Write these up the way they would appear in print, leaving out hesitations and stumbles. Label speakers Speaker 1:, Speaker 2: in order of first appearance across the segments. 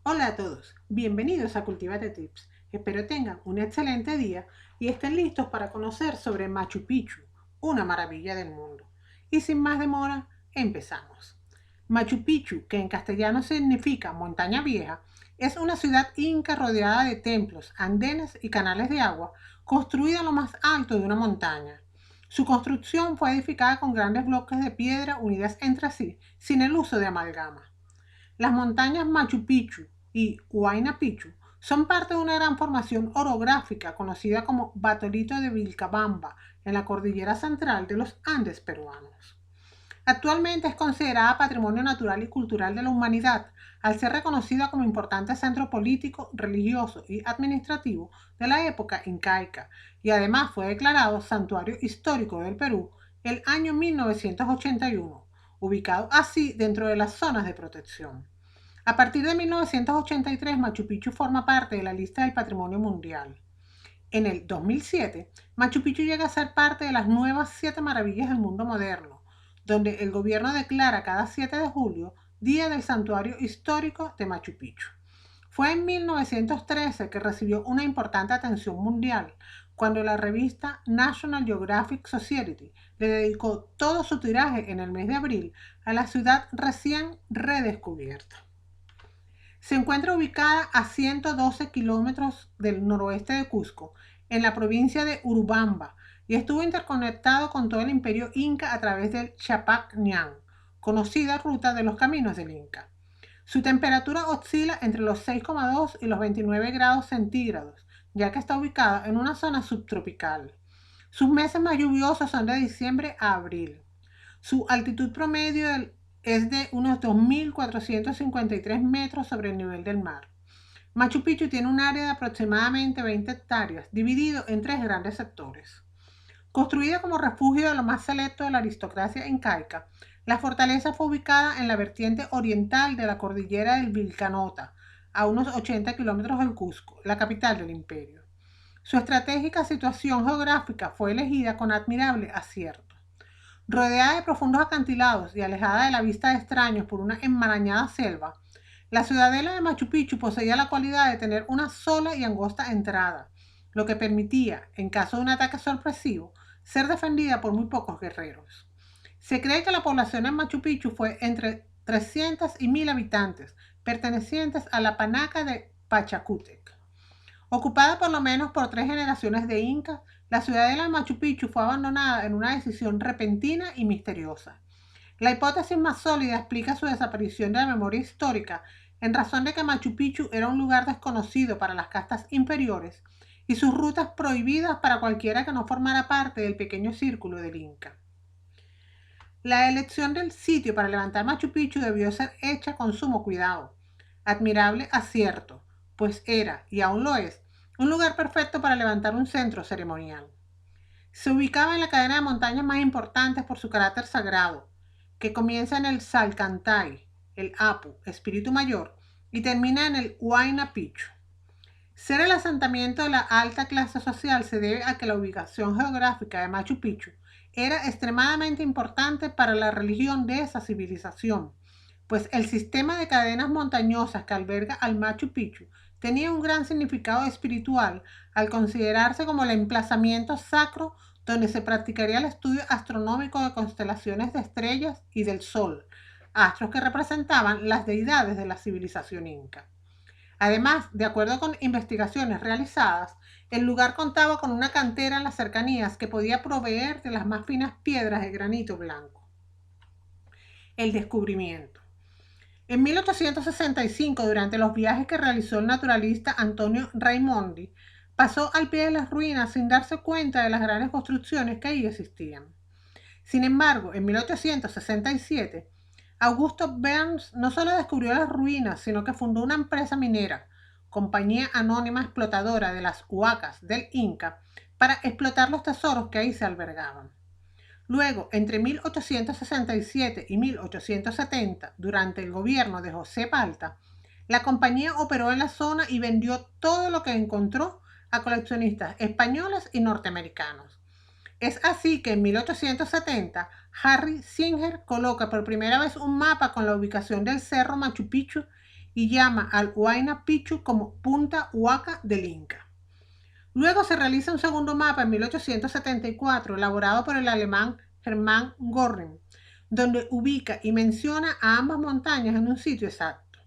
Speaker 1: Hola a todos, bienvenidos a Cultivate Tips. Espero tengan un excelente día y estén listos para conocer sobre Machu Picchu, una maravilla del mundo. Y sin más demora, empezamos. Machu Picchu, que en castellano significa montaña vieja, es una ciudad inca rodeada de templos, andenes y canales de agua, construida en lo más alto de una montaña. Su construcción fue edificada con grandes bloques de piedra unidas entre sí, sin el uso de amalgama. Las montañas Machu Picchu y Huayna Picchu son parte de una gran formación orográfica conocida como Batolito de Vilcabamba en la cordillera central de los Andes peruanos. Actualmente es considerada Patrimonio Natural y Cultural de la Humanidad, al ser reconocida como importante centro político, religioso y administrativo de la época incaica, y además fue declarado Santuario Histórico del Perú el año 1981, ubicado así dentro de las zonas de protección. A partir de 1983, Machu Picchu forma parte de la lista del Patrimonio Mundial. En el 2007, Machu Picchu llega a ser parte de las nuevas 7 maravillas del mundo moderno, donde el gobierno declara cada 7 de julio Día del Santuario Histórico de Machu Picchu. Fue en 1913 que recibió una importante atención mundial, cuando la revista National Geographic Society le dedicó todo su tiraje en el mes de abril a la ciudad recién redescubierta. Se encuentra ubicada a 112 kilómetros del noroeste de Cusco, en la provincia de Urubamba, y estuvo interconectado con todo el imperio inca a través del Chapac Ñan, conocida ruta de los caminos del Inca. Su temperatura oscila entre los 6,2 y los 29 grados centígrados, ya que está ubicada en una zona subtropical. Sus meses más lluviosos son de diciembre a abril. Su altitud promedio es de unos 2.453 metros sobre el nivel del mar. Machu Picchu tiene un área de aproximadamente 20 hectáreas, dividido en 3 grandes sectores. Construida como refugio de lo más selecto de la aristocracia incaica, la fortaleza fue ubicada en la vertiente oriental de la cordillera del Vilcanota, a unos 80 kilómetros del Cusco, la capital del imperio. Su estratégica situación geográfica fue elegida con admirable acierto. Rodeada de profundos acantilados y alejada de la vista de extraños por una enmarañada selva, la ciudadela de Machu Picchu poseía la cualidad de tener una sola y angosta entrada, lo que permitía, en caso de un ataque sorpresivo, ser defendida por muy pocos guerreros. Se cree que la población en Machu Picchu fue entre 300 y 1000 habitantes, pertenecientes a la Panaca de Pachacútec. Ocupada por lo menos por 3 generaciones de incas, la ciudadela de Machu Picchu fue abandonada en una decisión repentina y misteriosa. La hipótesis más sólida explica su desaparición de la memoria histórica en razón de que Machu Picchu era un lugar desconocido para las castas inferiores y sus rutas prohibidas para cualquiera que no formara parte del pequeño círculo del Inca. La elección del sitio para levantar Machu Picchu debió ser hecha con sumo cuidado. Admirable acierto, pues era, y aún lo es, un lugar perfecto para levantar un centro ceremonial. Se ubicaba en la cadena de montañas más importantes por su carácter sagrado, que comienza en el Salcantay, el Apu, espíritu mayor, y termina en el Huayna Picchu. Ser el asentamiento de la alta clase social se debe a que la ubicación geográfica de Machu Picchu era extremadamente importante para la religión de esa civilización, pues el sistema de cadenas montañosas que alberga al Machu Picchu tenía un gran significado espiritual al considerarse como el emplazamiento sacro donde se practicaría el estudio astronómico de constelaciones de estrellas y del Sol, astros que representaban las deidades de la civilización inca. Además, de acuerdo con investigaciones realizadas, el lugar contaba con una cantera en las cercanías que podía proveer de las más finas piedras de granito blanco. El descubrimiento. En 1865, durante los viajes que realizó el naturalista Antonio Raimondi, pasó al pie de las ruinas sin darse cuenta de las grandes construcciones que ahí existían. Sin embargo, en 1867, Augusto Burns no solo descubrió las ruinas, sino que fundó una empresa minera, Compañía Anónima Explotadora de las Huacas del Inca, para explotar los tesoros que ahí se albergaban. Luego, entre 1867 y 1870, durante el gobierno de José Balta, la compañía operó en la zona y vendió todo lo que encontró a coleccionistas españoles y norteamericanos. Es así que en 1870 Harry Singer coloca por primera vez un mapa con la ubicación del cerro Machu Picchu y llama al Huayna Picchu como Punta Huaca del Inca. Luego se realiza un segundo mapa en 1874, elaborado por el alemán Hermann Göring, donde ubica y menciona a ambas montañas en un sitio exacto.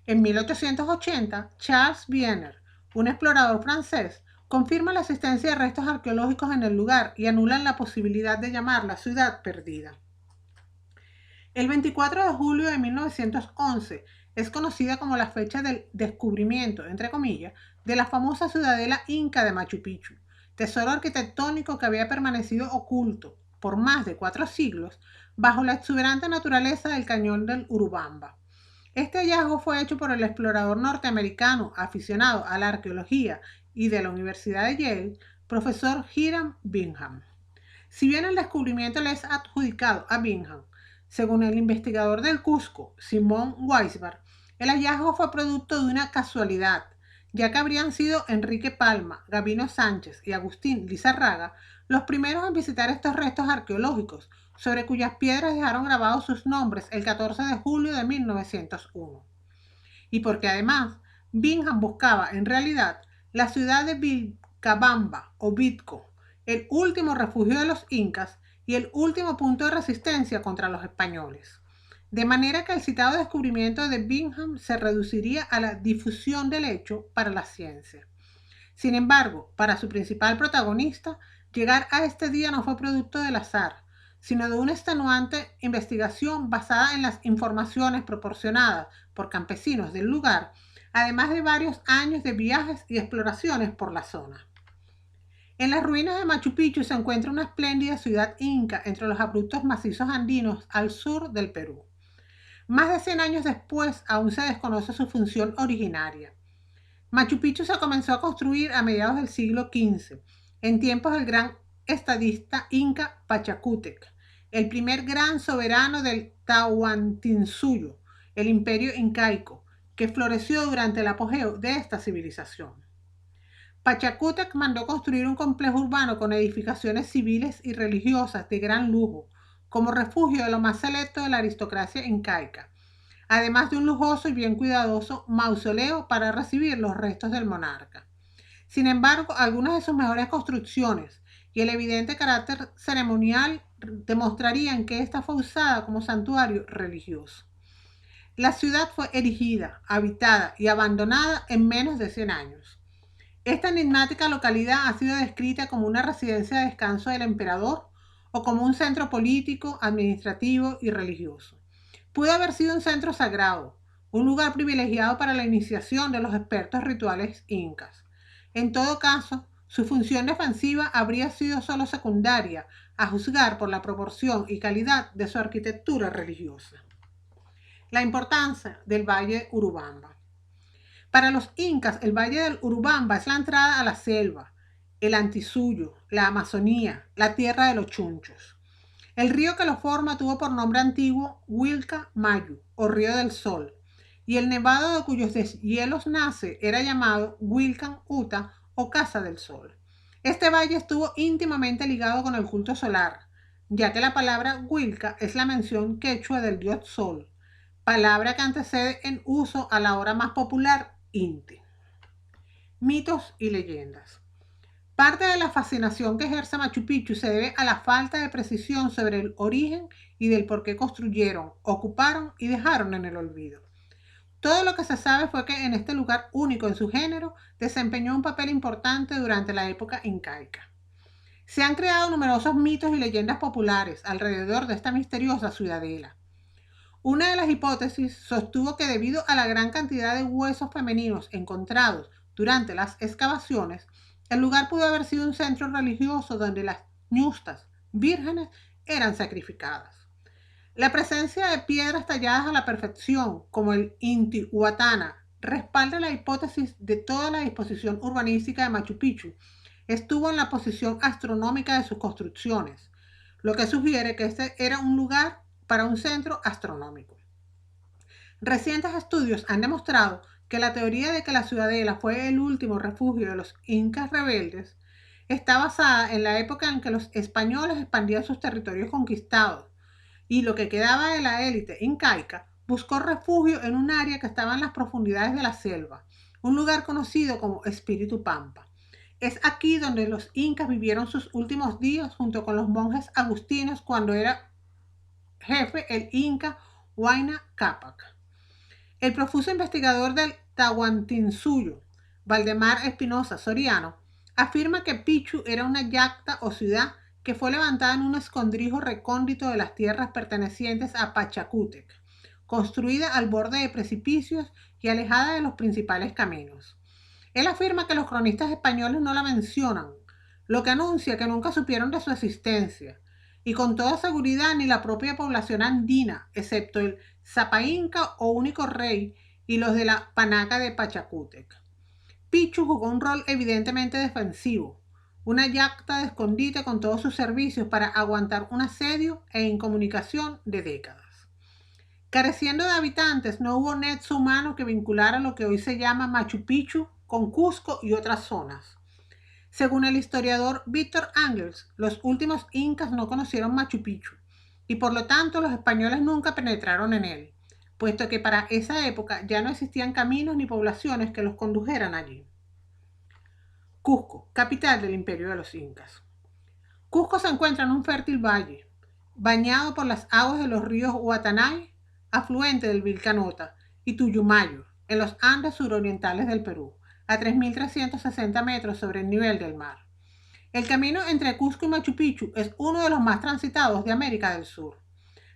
Speaker 1: En 1880, Charles Wiener, un explorador francés, confirma la existencia de restos arqueológicos en el lugar y anulan la posibilidad de llamarla ciudad perdida. El 24 de julio de 1911 es conocida como la fecha del descubrimiento, entre comillas, de la famosa ciudadela inca de Machu Picchu, tesoro arquitectónico que había permanecido oculto por más de 4 siglos bajo la exuberante naturaleza del cañón del Urubamba. Este hallazgo fue hecho por el explorador norteamericano aficionado a la arqueología y de la Universidad de Yale, profesor Hiram Bingham. Si bien el descubrimiento le es adjudicado a Bingham, según el investigador del Cusco, Simón Weisberg, el hallazgo fue producto de una casualidad, ya que habrían sido Enrique Palma, Gabino Sánchez y Agustín Lizarraga los primeros en visitar estos restos arqueológicos, sobre cuyas piedras dejaron grabados sus nombres el 14 de julio de 1901. Y porque además Bingham buscaba en realidad la ciudad de Vilcabamba o Vitco, el último refugio de los incas y el último punto de resistencia contra los españoles. De manera que el citado descubrimiento de Bingham se reduciría a la difusión del hecho para la ciencia. Sin embargo, para su principal protagonista, llegar a este día no fue producto del azar, sino de una extenuante investigación basada en las informaciones proporcionadas por campesinos del lugar, además de varios años de viajes y exploraciones por la zona. En las ruinas de Machu Picchu se encuentra una espléndida ciudad inca entre los abruptos macizos andinos al sur del Perú. Más de 100 años después, aún se desconoce su función originaria. Machu Picchu se comenzó a construir a mediados del siglo XV, en tiempos del gran estadista inca Pachacútec, el primer gran soberano del Tahuantinsuyo, el imperio incaico, que floreció durante el apogeo de esta civilización. Pachacútec mandó construir un complejo urbano con edificaciones civiles y religiosas de gran lujo, como refugio de lo más selecto de la aristocracia incaica, además de un lujoso y bien cuidadoso mausoleo para recibir los restos del monarca. Sin embargo, algunas de sus mejores construcciones y el evidente carácter ceremonial demostrarían que ésta fue usada como santuario religioso. La ciudad fue erigida, habitada y abandonada en menos de 100 años. Esta enigmática localidad ha sido descrita como una residencia de descanso del emperador o como un centro político, administrativo y religioso. Pudo haber sido un centro sagrado, un lugar privilegiado para la iniciación de los expertos rituales incas. En todo caso, su función defensiva habría sido solo secundaria, a juzgar por la proporción y calidad de su arquitectura religiosa. La importancia del Valle Urubamba. Para los incas, el Valle del Urubamba es la entrada a la selva, el Antisuyo, la Amazonía, la tierra de los chunchos. El río que lo forma tuvo por nombre antiguo Huilca-Mayu, o Río del Sol, y el nevado de cuyos deshielos nace era llamado Huilcan-Uta o Casa del Sol. Este valle estuvo íntimamente ligado con el culto solar, ya que la palabra Huilca es la mención quechua del dios Sol, palabra que antecede en uso a la hora más popular Inti. Mitos y leyendas. Parte de la fascinación que ejerce Machu Picchu se debe a la falta de precisión sobre el origen y del por qué construyeron, ocuparon y dejaron en el olvido. Todo lo que se sabe fue que en este lugar único en su género desempeñó un papel importante durante la época incaica. Se han creado numerosos mitos y leyendas populares alrededor de esta misteriosa ciudadela. Una de las hipótesis sostuvo que debido a la gran cantidad de huesos femeninos encontrados durante las excavaciones, el lugar pudo haber sido un centro religioso donde las ñustas vírgenes eran sacrificadas. La presencia de piedras talladas a la perfección, como el Intihuatana, respalda la hipótesis de toda la disposición urbanística de Machu Picchu estuvo en la posición astronómica de sus construcciones, lo que sugiere que este era un lugar para un centro astronómico. Recientes estudios han demostrado que la teoría de que la ciudadela fue el último refugio de los incas rebeldes está basada en la época en que los españoles expandían sus territorios conquistados y lo que quedaba de la élite incaica buscó refugio en un área que estaba en las profundidades de la selva, un lugar conocido como Espíritu Pampa. Es aquí donde los incas vivieron sus últimos días junto con los monjes agustinos cuando era jefe el inca Huayna Cápac. El profuso investigador del Tahuantinsuyo, Valdemar Espinosa Soriano, afirma que Pichu era una yacta o ciudad que fue levantada en un escondrijo recóndito de las tierras pertenecientes a Pachacútec, construida al borde de precipicios y alejada de los principales caminos. Él afirma que los cronistas españoles no la mencionan, lo que anuncia que nunca supieron de su existencia, y con toda seguridad ni la propia población andina, excepto el Zapainca o único rey y los de la Panaca de Pachacútec. Pichu jugó un rol evidentemente defensivo, una yacta de escondite con todos sus servicios para aguantar un asedio e incomunicación de décadas. Careciendo de habitantes, no hubo nexo humano que vinculara lo que hoy se llama Machu Picchu con Cusco y otras zonas. Según el historiador Víctor Angles, los últimos incas no conocieron Machu Picchu y por lo tanto los españoles nunca penetraron en él, puesto que para esa época ya no existían caminos ni poblaciones que los condujeran allí. Cusco, capital del imperio de los incas. Cusco se encuentra en un fértil valle, bañado por las aguas de los ríos Huatanay, afluente del Vilcanota, y Tuyumayo, en los Andes surorientales del Perú, a 3.360 metros sobre el nivel del mar. El camino entre Cusco y Machu Picchu es uno de los más transitados de América del Sur.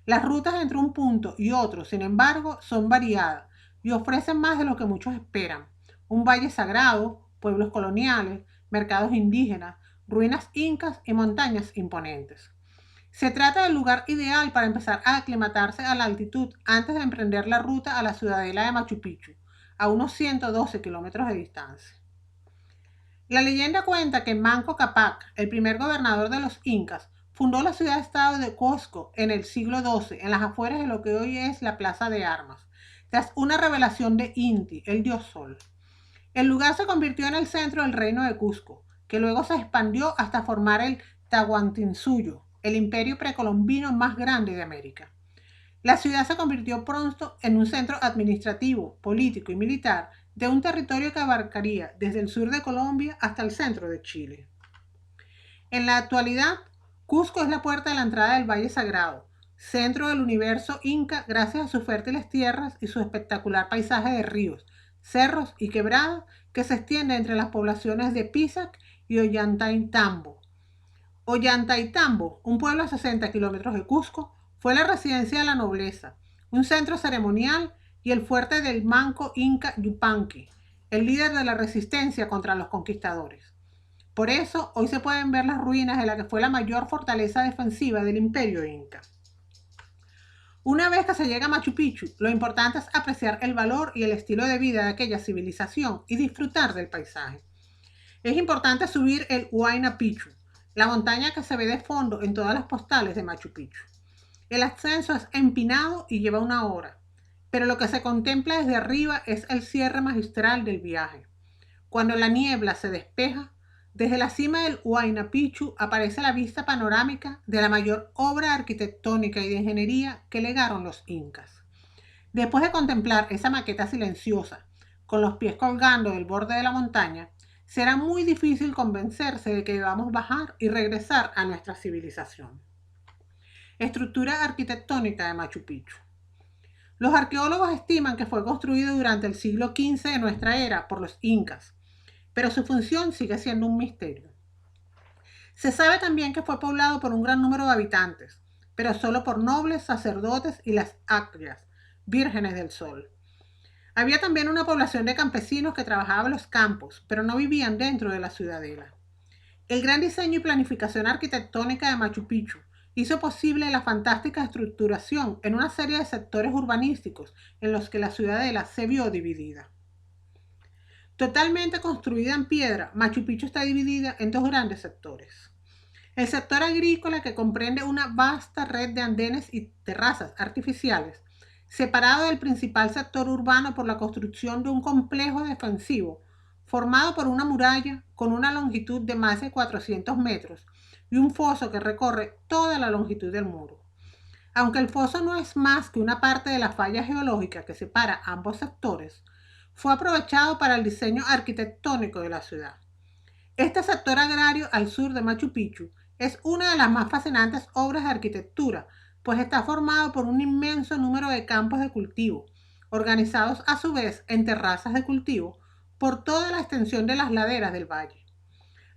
Speaker 1: Las rutas entre un punto y otro, sin embargo, son variadas y ofrecen más de lo que muchos esperan. Un valle sagrado, pueblos coloniales, mercados indígenas, ruinas incas y montañas imponentes. Se trata del lugar ideal para empezar a aclimatarse a la altitud antes de emprender la ruta a la ciudadela de Machu Picchu, a unos 112 kilómetros de distancia. La leyenda cuenta que Manco Cápac, el primer gobernador de los incas, fundó la ciudad-estado de Cusco en el siglo XII, en las afueras de lo que hoy es la Plaza de Armas, tras una revelación de Inti, el dios Sol. El lugar se convirtió en el centro del reino de Cusco, que luego se expandió hasta formar el Tahuantinsuyo, el imperio precolombino más grande de América. La ciudad se convirtió pronto en un centro administrativo, político y militar de un territorio que abarcaría desde el sur de Colombia hasta el centro de Chile. En la actualidad, Cusco es la puerta de la entrada del Valle Sagrado, centro del universo inca gracias a sus fértiles tierras y su espectacular paisaje de ríos, cerros y quebradas que se extiende entre las poblaciones de Pisac y Ollantaytambo. Ollantaytambo, un pueblo a 60 kilómetros de Cusco, fue la residencia de la nobleza, un centro ceremonial y el fuerte del manco inca Yupanqui, el líder de la resistencia contra los conquistadores. Por eso, hoy se pueden ver las ruinas de la que fue la mayor fortaleza defensiva del imperio inca. Una vez que se llega a Machu Picchu, lo importante es apreciar el valor y el estilo de vida de aquella civilización y disfrutar del paisaje. Es importante subir el Huayna Picchu, la montaña que se ve de fondo en todas las postales de Machu Picchu. El ascenso es empinado y lleva 1 hora, pero lo que se contempla desde arriba es el cierre magistral del viaje. Cuando la niebla se despeja, desde la cima del Huayna Picchu aparece la vista panorámica de la mayor obra arquitectónica y de ingeniería que legaron los incas. Después de contemplar esa maqueta silenciosa, con los pies colgando del borde de la montaña, será muy difícil convencerse de que debamos bajar y regresar a nuestra civilización. Estructura arquitectónica de Machu Picchu. Los arqueólogos estiman que fue construido durante el siglo XV de nuestra era por los incas, pero su función sigue siendo un misterio. Se sabe también que fue poblado por un gran número de habitantes, pero solo por nobles, sacerdotes y las actrias, vírgenes del sol. Había también una población de campesinos que trabajaban en los campos, pero no vivían dentro de la ciudadela. El gran diseño y planificación arquitectónica de Machu Picchu hizo posible la fantástica estructuración en una serie de sectores urbanísticos en los que la ciudadela se vio dividida. Totalmente construida en piedra, Machu Picchu está dividida en 2 grandes sectores. El sector agrícola, que comprende una vasta red de andenes y terrazas artificiales, separado del principal sector urbano por la construcción de un complejo defensivo formado por una muralla con una longitud de más de 400 metros y un foso que recorre toda la longitud del muro. Aunque el foso no es más que una parte de la falla geológica que separa ambos sectores, fue aprovechado para el diseño arquitectónico de la ciudad. Este sector agrario al sur de Machu Picchu es una de las más fascinantes obras de arquitectura, pues está formado por un inmenso número de campos de cultivo, organizados a su vez en terrazas de cultivo por toda la extensión de las laderas del valle.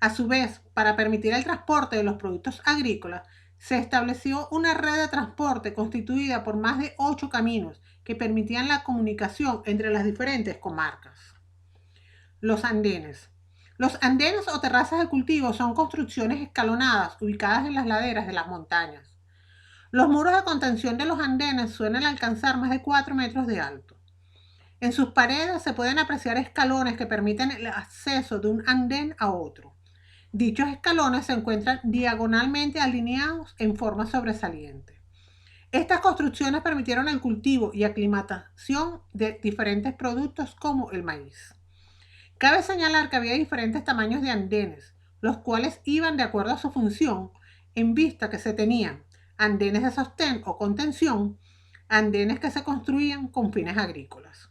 Speaker 1: A su vez, para permitir el transporte de los productos agrícolas, se estableció una red de transporte constituida por más de 8 caminos que permitían la comunicación entre las diferentes comarcas. Los andenes. Los andenes o terrazas de cultivo son construcciones escalonadas ubicadas en las laderas de las montañas. Los muros de contención de los andenes suelen alcanzar más de 4 metros de alto. En sus paredes se pueden apreciar escalones que permiten el acceso de un andén a otro. Dichos escalones se encuentran diagonalmente alineados en forma sobresaliente. Estas construcciones permitieron el cultivo y aclimatación de diferentes productos como el maíz. Cabe señalar que había diferentes tamaños de andenes, los cuales iban de acuerdo a su función, en vista que se tenían andenes de sostén o contención, andenes que se construían con fines agrícolas.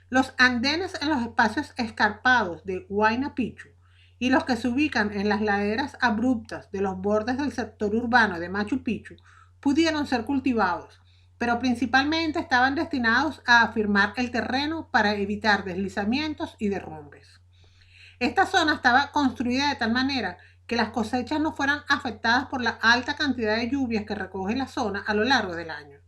Speaker 1: Los andenes en los espacios escarpados de Huayna Picchu y los que se ubican en las laderas abruptas de los bordes del sector urbano de Machu Picchu pudieron ser cultivados, pero principalmente estaban destinados a afirmar el terreno para evitar deslizamientos y derrumbes. Esta zona estaba construida de tal manera que las cosechas no fueran afectadas por la alta cantidad de lluvias que recoge la zona a lo largo del año.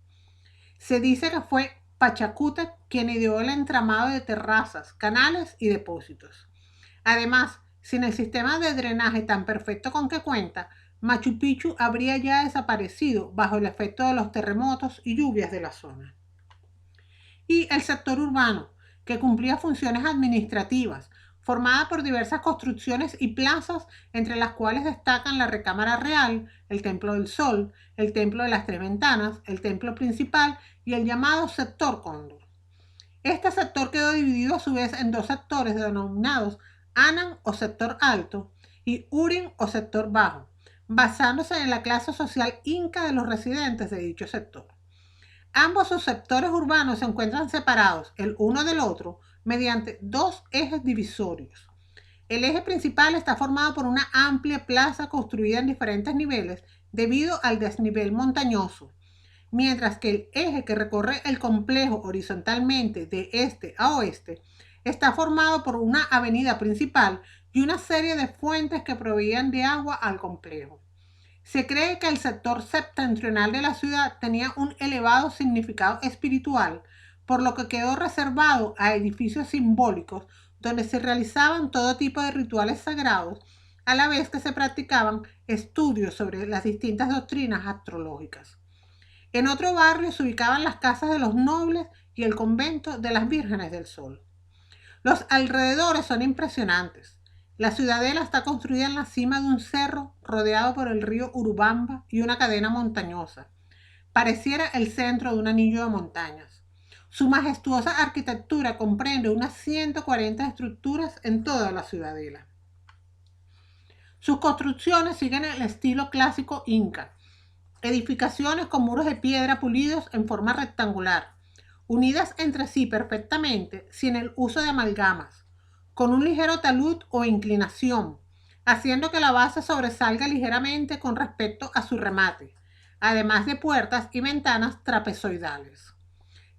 Speaker 1: Se dice que fue Pachacútec quien ideó el entramado de terrazas, canales y depósitos. Además, sin el sistema de drenaje tan perfecto con que cuenta, Machu Picchu habría ya desaparecido bajo el efecto de los terremotos y lluvias de la zona. Y el sector urbano, que cumplía funciones administrativas, formada por diversas construcciones y plazas, entre las cuales destacan la Recámara Real, el Templo del Sol, el Templo de las Tres Ventanas, el Templo Principal y el llamado Sector Cóndor. Este sector quedó dividido a su vez en dos sectores denominados Anan o sector alto y Urin o sector bajo, basándose en la clase social inca de los residentes de dicho sector. Ambos subsectores urbanos se encuentran separados el uno del otro mediante dos ejes divisorios. El eje principal está formado por una amplia plaza construida en diferentes niveles debido al desnivel montañoso, mientras que el eje que recorre el complejo horizontalmente de este a oeste está formado por una avenida principal y una serie de fuentes que proveían de agua al complejo. Se cree que el sector septentrional de la ciudad tenía un elevado significado espiritual, por lo que quedó reservado a edificios simbólicos donde se realizaban todo tipo de rituales sagrados, a la vez que se practicaban estudios sobre las distintas doctrinas astrológicas. En otro barrio se ubicaban las casas de los nobles y el convento de las Vírgenes del Sol. Los alrededores son impresionantes. La ciudadela está construida en la cima de un cerro rodeado por el río Urubamba y una cadena montañosa. Pareciera el centro de un anillo de montañas. Su majestuosa arquitectura comprende unas 140 estructuras en toda la ciudadela. Sus construcciones siguen el estilo clásico inca. Edificaciones con muros de piedra pulidos en forma rectangular, unidas entre sí perfectamente sin el uso de amalgamas, con un ligero talud o inclinación, haciendo que la base sobresalga ligeramente con respecto a su remate, además de puertas y ventanas trapezoidales.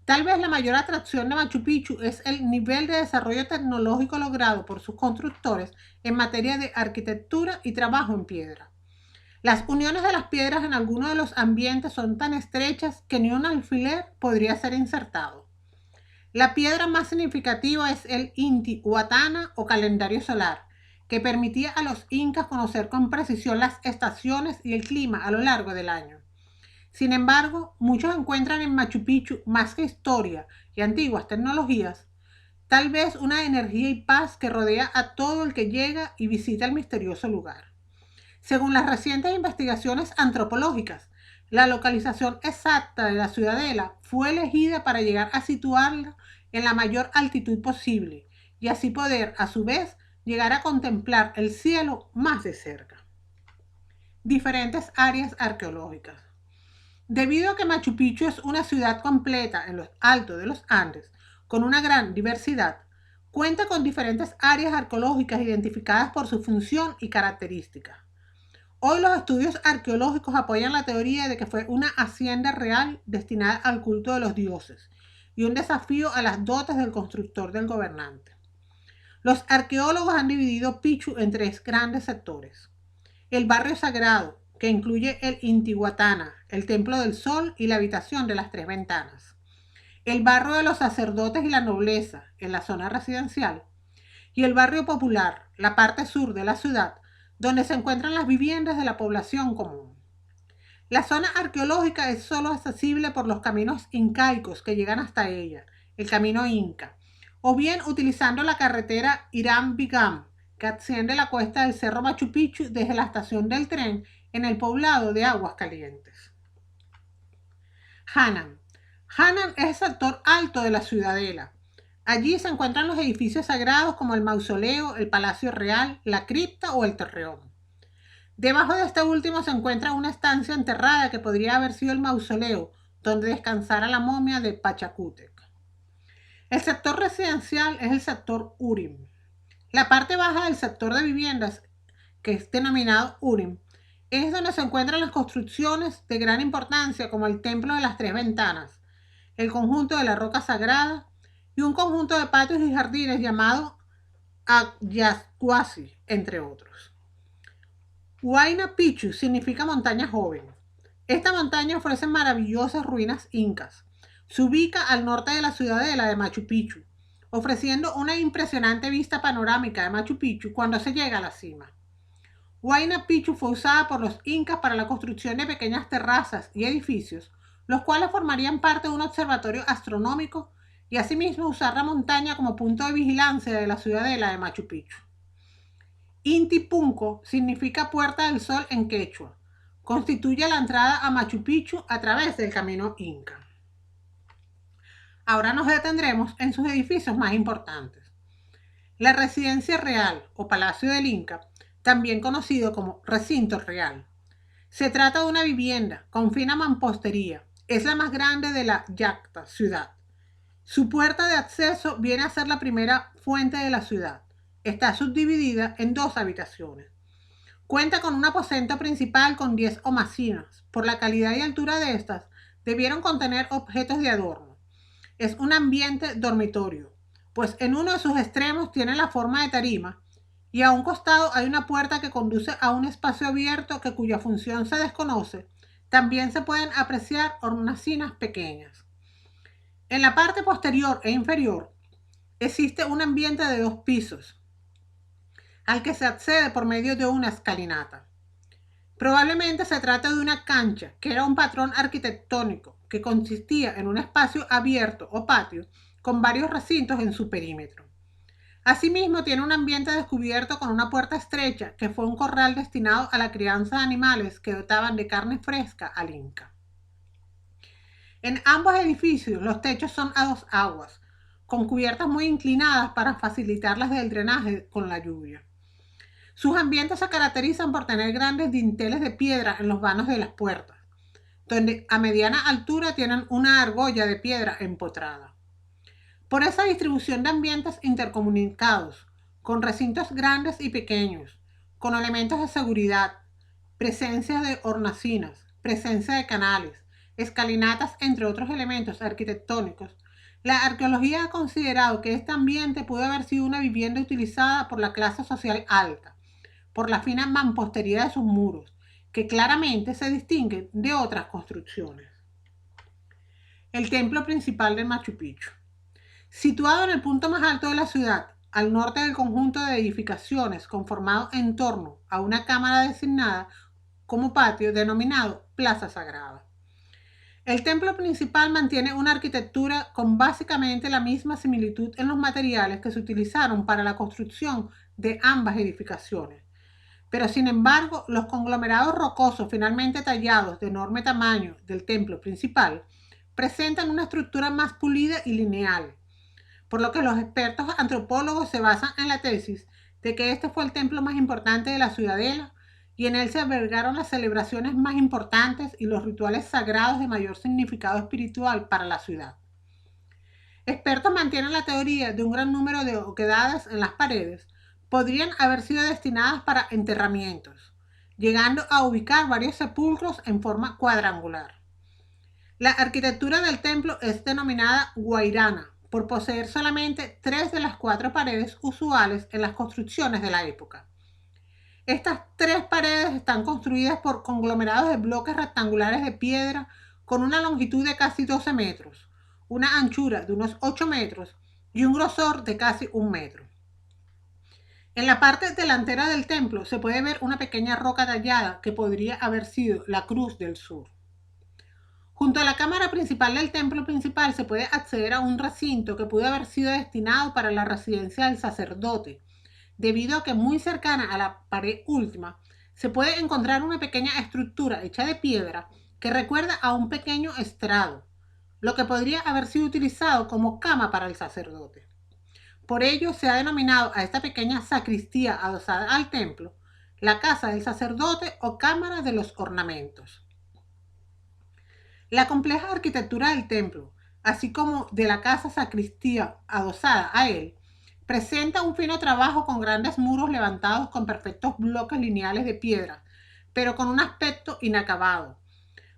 Speaker 1: Tal vez la mayor atracción de Machu Picchu es el nivel de desarrollo tecnológico logrado por sus constructores en materia de arquitectura y trabajo en piedra. Las uniones de las piedras en algunos de los ambientes son tan estrechas que ni un alfiler podría ser insertado. La piedra más significativa es el Intihuatana o calendario solar, que permitía a los incas conocer con precisión las estaciones y el clima a lo largo del año. Sin embargo, muchos encuentran en Machu Picchu más que historia y antiguas tecnologías, tal vez una energía y paz que rodea a todo el que llega y visita el misterioso lugar. Según las recientes investigaciones antropológicas, la localización exacta de la ciudadela fue elegida para llegar a situarla en la mayor altitud posible y así poder, a su vez, llegar a contemplar el cielo más de cerca. Diferentes áreas arqueológicas. Debido a que Machu Picchu es una ciudad completa en los altos de los Andes, con una gran diversidad, cuenta con diferentes áreas arqueológicas identificadas por su función y características. Hoy los estudios arqueológicos apoyan la teoría de que fue una hacienda real destinada al culto de los dioses y un desafío a las dotes del constructor del gobernante. Los arqueólogos han dividido Picchu en tres grandes sectores. El barrio sagrado, que incluye el Intihuatana, el Templo del Sol y la habitación de las tres ventanas. El barrio de los sacerdotes y la nobleza, en la zona residencial. Y el barrio popular, la parte sur de la ciudad, donde se encuentran las viviendas de la población común. La zona arqueológica es solo accesible por los caminos incaicos que llegan hasta ella, el camino Inca, o bien utilizando la carretera Irán-Bigam, que asciende la cuesta del Cerro Machu Picchu desde la estación del tren en el poblado de Aguascalientes. Hanan. Hanan es el sector alto de la ciudadela. Allí se encuentran los edificios sagrados como el mausoleo, el palacio real, la cripta o el torreón. Debajo de este último se encuentra una estancia enterrada que podría haber sido el mausoleo donde descansara la momia de Pachacútec. El sector residencial es el sector Urim. La parte baja del sector de viviendas, que es denominado Urim, es donde se encuentran las construcciones de gran importancia como el Templo de las Tres Ventanas, el conjunto de la Roca Sagrada y un conjunto de patios y jardines llamado Agyascuasi, entre otros. Huayna Picchu significa montaña joven. Esta montaña ofrece maravillosas ruinas incas. Se ubica al norte de la ciudadela de Machu Picchu, ofreciendo una impresionante vista panorámica de Machu Picchu cuando se llega a la cima. Huayna Picchu fue usada por los incas para la construcción de pequeñas terrazas y edificios, los cuales formarían parte de un observatorio astronómico y asimismo usar la montaña como punto de vigilancia de la ciudadela de Machu Picchu. Inti Punco significa Puerta del Sol en quechua. Constituye la entrada a Machu Picchu a través del camino Inca. Ahora nos detendremos en sus edificios más importantes. La Residencia Real o Palacio del Inca, también conocido como Recinto Real. Se trata de una vivienda con fina mampostería. Es la más grande de la Yacta, ciudad. Su puerta de acceso viene a ser la primera fuente de la ciudad. Está subdividida en dos habitaciones. Cuenta con un aposento principal con 10 hornacinas. Por la calidad y altura de estas, debieron contener objetos de adorno. Es un ambiente dormitorio, pues en uno de sus extremos tiene la forma de tarima y a un costado hay una puerta que conduce a un espacio abierto cuya función se desconoce. También se pueden apreciar hornacinas pequeñas. En la parte posterior e inferior existe un ambiente de 2 pisos, al que se accede por medio de una escalinata. Probablemente se trata de una cancha, que era un patrón arquitectónico que consistía en un espacio abierto o patio con varios recintos en su perímetro. Asimismo, tiene un ambiente descubierto con una puerta estrecha que fue un corral destinado a la crianza de animales que dotaban de carne fresca al Inca. En ambos edificios los techos son a 2 aguas, con cubiertas muy inclinadas para facilitarlas del drenaje con la lluvia. Sus ambientes se caracterizan por tener grandes dinteles de piedra en los vanos de las puertas, donde a mediana altura tienen una argolla de piedra empotrada. Por esa distribución de ambientes intercomunicados, con recintos grandes y pequeños, con elementos de seguridad, presencia de hornacinas, presencia de canales, escalinatas, entre otros elementos arquitectónicos, la arqueología ha considerado que este ambiente pudo haber sido una vivienda utilizada por la clase social alta, por la fina mampostería de sus muros, que claramente se distinguen de otras construcciones. El templo principal de Machu Picchu. Situado en el punto más alto de la ciudad, al norte del conjunto de edificaciones conformado en torno a una cámara designada como patio denominado Plaza Sagrada. El templo principal mantiene una arquitectura con básicamente la misma similitud en los materiales que se utilizaron para la construcción de ambas edificaciones. Pero sin embargo, los conglomerados rocosos finalmente tallados de enorme tamaño del templo principal presentan una estructura más pulida y lineal, por lo que los expertos antropólogos se basan en la tesis de que este fue el templo más importante de la ciudadela y en él se albergaron las celebraciones más importantes y los rituales sagrados de mayor significado espiritual para la ciudad. Expertos mantienen la teoría de un gran número de oquedades en las paredes podrían haber sido destinadas para enterramientos, llegando a ubicar varios sepulcros en forma cuadrangular. La arquitectura del templo es denominada guairana por poseer solamente 3 de las 4 paredes usuales en las construcciones de la época. Estas 3 paredes están construidas por conglomerados de bloques rectangulares de piedra con una longitud de casi 12 metros, una anchura de unos 8 metros y un grosor de casi 1 metro. En la parte delantera del templo se puede ver una pequeña roca tallada que podría haber sido la Cruz del Sur. Junto a la cámara principal del templo principal se puede acceder a un recinto que pudo haber sido destinado para la residencia del sacerdote, debido a que muy cercana a la pared última se puede encontrar una pequeña estructura hecha de piedra que recuerda a un pequeño estrado, lo que podría haber sido utilizado como cama para el sacerdote. Por ello se ha denominado a esta pequeña sacristía adosada al templo la casa del sacerdote o cámara de los ornamentos. La compleja arquitectura del templo, así como de la casa sacristía adosada a él, presenta un fino trabajo con grandes muros levantados con perfectos bloques lineales de piedra, pero con un aspecto inacabado,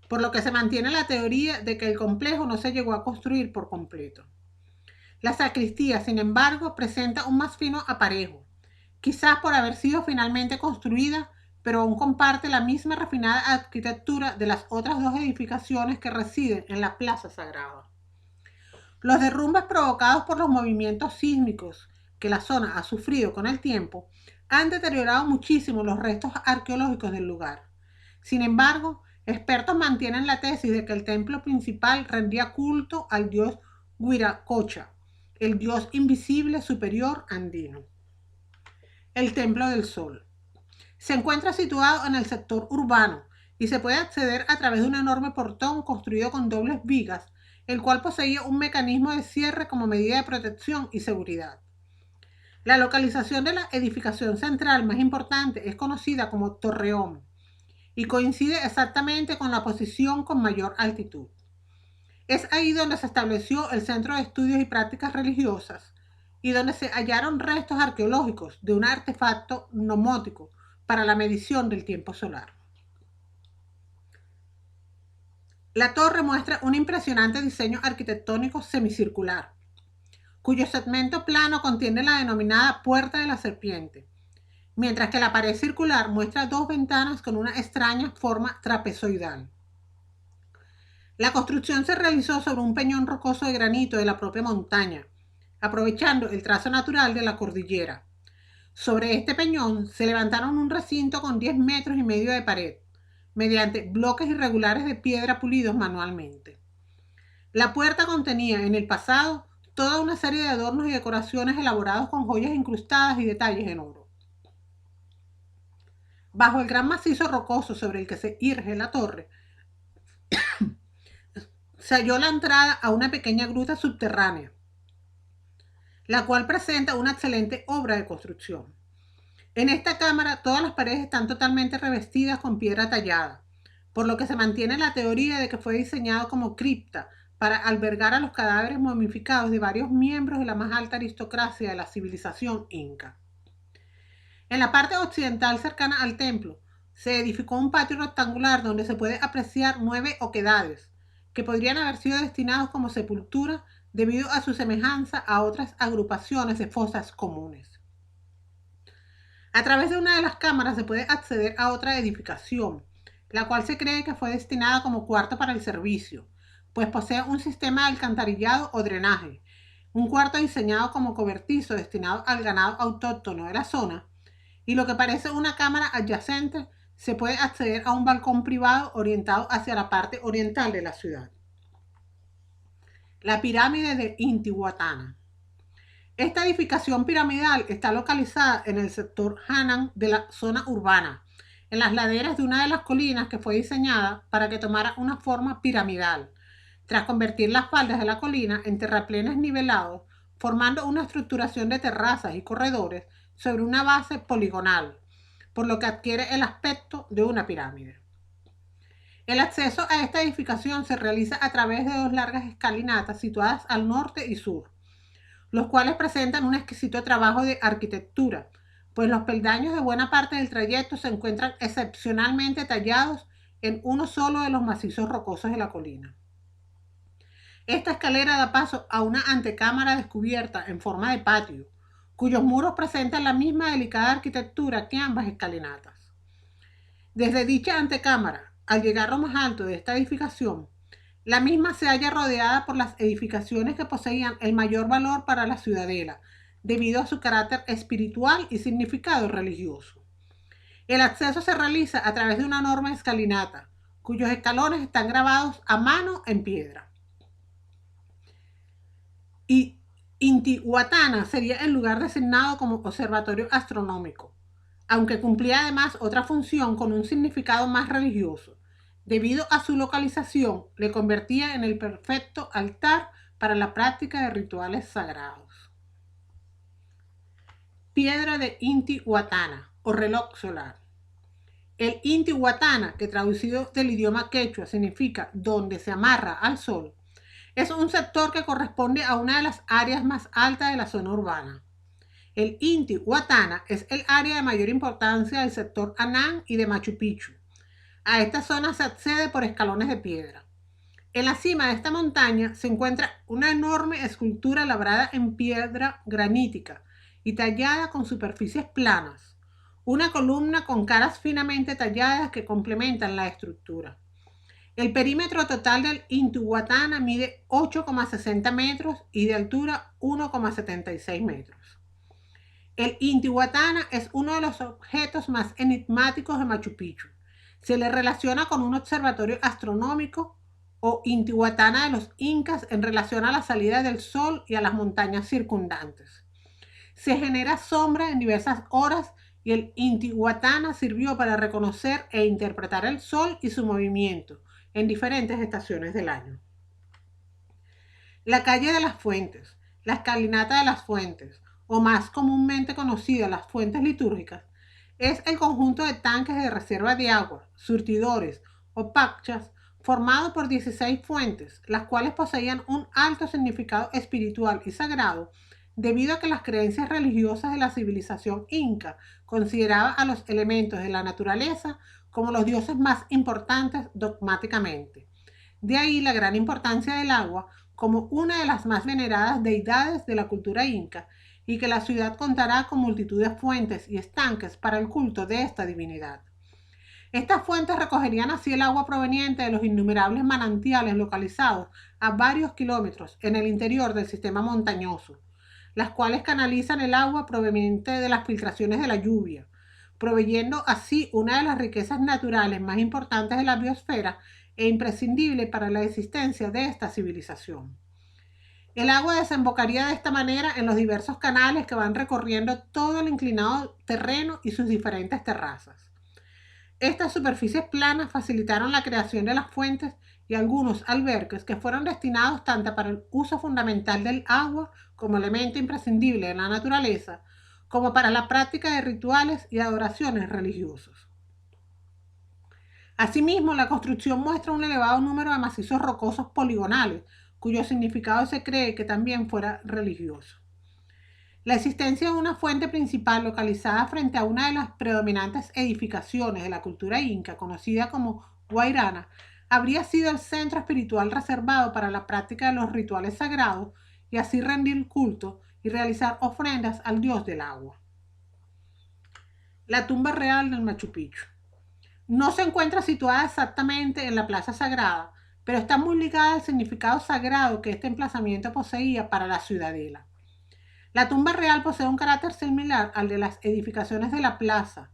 Speaker 1: por lo que se mantiene la teoría de que el complejo no se llegó a construir por completo. La sacristía, sin embargo, presenta un más fino aparejo, quizás por haber sido finalmente construida, pero aún comparte la misma refinada arquitectura de las otras 2 edificaciones que residen en la Plaza Sagrada. Los derrumbes provocados por los movimientos sísmicos que la zona ha sufrido con el tiempo han deteriorado muchísimo los restos arqueológicos del lugar. Sin embargo, expertos mantienen la tesis de que el templo principal rendía culto al dios Huiracocha, el dios invisible superior andino. El Templo del Sol. Se encuentra situado en el sector urbano y se puede acceder a través de un enorme portón construido con dobles vigas, el cual poseía un mecanismo de cierre como medida de protección y seguridad. La localización de la edificación central más importante es conocida como Torreón y coincide exactamente con la posición con mayor altitud. Es ahí donde se estableció el Centro de Estudios y Prácticas Religiosas y donde se hallaron restos arqueológicos de un artefacto gnomótico para la medición del tiempo solar. La torre muestra un impresionante diseño arquitectónico semicircular, cuyo segmento plano contiene la denominada Puerta de la Serpiente, mientras que la pared circular muestra 2 ventanas con una extraña forma trapezoidal. La construcción se realizó sobre un peñón rocoso de granito de la propia montaña, aprovechando el trazo natural de la cordillera. Sobre este peñón se levantaron un recinto con 10 metros y medio de pared, mediante bloques irregulares de piedra pulidos manualmente. La puerta contenía en el pasado toda una serie de adornos y decoraciones elaborados con joyas incrustadas y detalles en oro. Bajo el gran macizo rocoso sobre el que se irge la torre, se halló la entrada a una pequeña gruta subterránea, la cual presenta una excelente obra de construcción. En esta cámara todas las paredes están totalmente revestidas con piedra tallada, por lo que se mantiene la teoría de que fue diseñado como cripta para albergar a los cadáveres momificados de varios miembros de la más alta aristocracia de la civilización inca. En la parte occidental cercana al templo se edificó un patio rectangular donde se puede apreciar 9 oquedades, que podrían haber sido destinados como sepultura debido a su semejanza a otras agrupaciones de fosas comunes. A través de una de las cámaras se puede acceder a otra edificación, la cual se cree que fue destinada como cuarto para el servicio, pues posee un sistema de alcantarillado o drenaje, un cuarto diseñado como cobertizo destinado al ganado autóctono de la zona, y lo que parece una cámara adyacente se puede acceder a un balcón privado orientado hacia la parte oriental de la ciudad. La pirámide de Intihuatana. Esta edificación piramidal está localizada en el sector Hanan de la zona urbana, en las laderas de una de las colinas que fue diseñada para que tomara una forma piramidal, tras convertir las faldas de la colina en terraplenes nivelados, formando una estructuración de terrazas y corredores sobre una base poligonal, por lo que adquiere el aspecto de una pirámide. El acceso a esta edificación se realiza a través de dos largas escalinatas situadas al norte y sur, los cuales presentan un exquisito trabajo de arquitectura, pues los peldaños de buena parte del trayecto se encuentran excepcionalmente tallados en uno solo de los macizos rocosos de la colina. Esta escalera da paso a una antecámara descubierta en forma de patio, cuyos muros presentan la misma delicada arquitectura que ambas escalinatas. Desde dicha antecámara, al llegar a lo más alto de esta edificación, la misma se halla rodeada por las edificaciones que poseían el mayor valor para la ciudadela, debido a su carácter espiritual y significado religioso. El acceso se realiza a través de una enorme escalinata, cuyos escalones están grabados a mano en piedra. Y Intihuatana sería el lugar designado como observatorio astronómico, aunque cumplía además otra función con un significado más religioso. Debido a su localización, le convertía en el perfecto altar para la práctica de rituales sagrados. Piedra de Intihuatana o reloj solar. El Intihuatana, que traducido del idioma quechua significa donde se amarra al sol, es un sector que corresponde a una de las áreas más altas de la zona urbana. El Intihuatana es el área de mayor importancia del sector Anán y de Machu Picchu. A esta zona se accede por escalones de piedra. En la cima de esta montaña se encuentra una enorme escultura labrada en piedra granítica y tallada con superficies planas, una columna con caras finamente talladas que complementan la estructura. El perímetro total del Intihuatana mide 8,60 metros y de altura 1,76 metros. El Intihuatana es uno de los objetos más enigmáticos de Machu Picchu. Se le relaciona con un observatorio astronómico o Intihuatana de los incas en relación a la salida del sol y a las montañas circundantes. Se genera sombra en diversas horas y el Intihuatana sirvió para reconocer e interpretar el sol y su movimiento en diferentes estaciones del año. La calle de las fuentes, la escalinata de las fuentes, o más comúnmente conocida las fuentes litúrgicas, es el conjunto de tanques de reserva de agua, surtidores o pachas, formado por 16 fuentes, las cuales poseían un alto significado espiritual y sagrado, debido a que las creencias religiosas de la civilización inca consideraban a los elementos de la naturaleza como los dioses más importantes dogmáticamente. De ahí la gran importancia del agua como una de las más veneradas deidades de la cultura inca y que la ciudad contará con multitud de fuentes y estanques para el culto de esta divinidad. Estas fuentes recogerían así el agua proveniente de los innumerables manantiales localizados a varios kilómetros en el interior del sistema montañoso, las cuales canalizan el agua proveniente de las filtraciones de la lluvia, proveyendo así una de las riquezas naturales más importantes de la biosfera e imprescindible para la existencia de esta civilización. El agua desembocaría de esta manera en los diversos canales que van recorriendo todo el inclinado terreno y sus diferentes terrazas. Estas superficies planas facilitaron la creación de las fuentes y algunos alberques que fueron destinados tanto para el uso fundamental del agua como elemento imprescindible de la naturaleza, como para la práctica de rituales y adoraciones religiosos. Asimismo, la construcción muestra un elevado número de macizos rocosos poligonales, cuyo significado se cree que también fuera religioso. La existencia de una fuente principal localizada frente a una de las predominantes edificaciones de la cultura inca, conocida como Huayrana, habría sido el centro espiritual reservado para la práctica de los rituales sagrados y así rendir culto y realizar ofrendas al dios del agua. La tumba real del Machu Picchu. No se encuentra situada exactamente en la plaza sagrada, pero está muy ligada al significado sagrado que este emplazamiento poseía para la ciudadela. La tumba real posee un carácter similar al de las edificaciones de la plaza,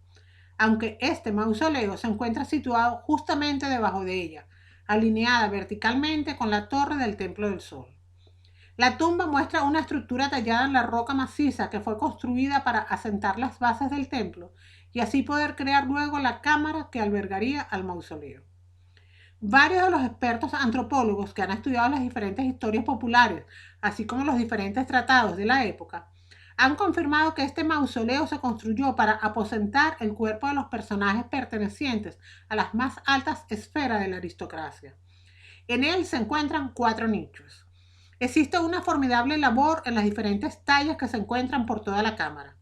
Speaker 1: aunque este mausoleo se encuentra situado justamente debajo de ella, alineada verticalmente con la torre del Templo del Sol. La tumba muestra una estructura tallada en la roca maciza que fue construida para asentar las bases del templo y así poder crear luego la cámara que albergaría al mausoleo. Varios de los expertos antropólogos que han estudiado las diferentes historias populares, así como los diferentes tratados de la época, Han confirmado que este mausoleo se construyó para aposentar el cuerpo de los personajes pertenecientes a las más altas esferas de la aristocracia. En él se encuentran 4 nichos. Existe una formidable labor en las diferentes tallas que se encuentran por toda la cámara.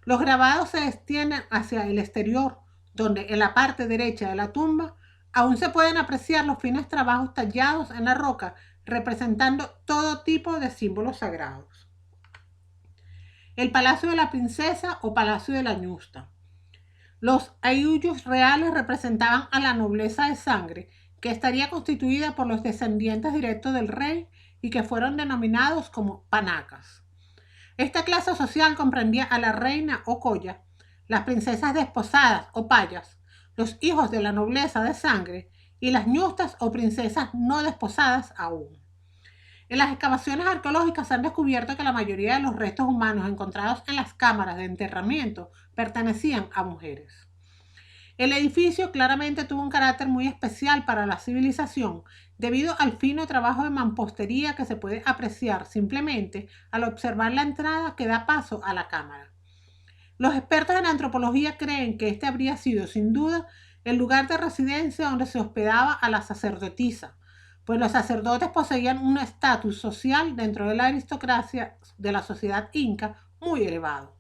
Speaker 1: Los grabados se extienden hacia el exterior, donde en la parte derecha de la tumba aún se pueden apreciar los finos trabajos tallados en la roca, representando todo tipo de símbolos sagrados. El Palacio de la Princesa o Palacio de la Ñusta. Los ayllus reales representaban a la nobleza de sangre, que estaría constituida por los descendientes directos del rey y que fueron denominados como panacas. Esta clase social comprendía a la reina o colla, las princesas desposadas o payas, los hijos de la nobleza de sangre y las ñustas o princesas no desposadas aún. En las excavaciones arqueológicas se han descubierto que la mayoría de los restos humanos encontrados en las cámaras de enterramiento pertenecían a mujeres. El edificio claramente tuvo un carácter muy especial para la civilización debido al fino trabajo de mampostería que se puede apreciar simplemente al observar la entrada que da paso a la cámara. Los expertos en antropología creen que este habría sido sin duda el lugar de residencia donde se hospedaba a la sacerdotisa, pues los sacerdotes poseían un estatus social dentro de la aristocracia de la sociedad inca muy elevado.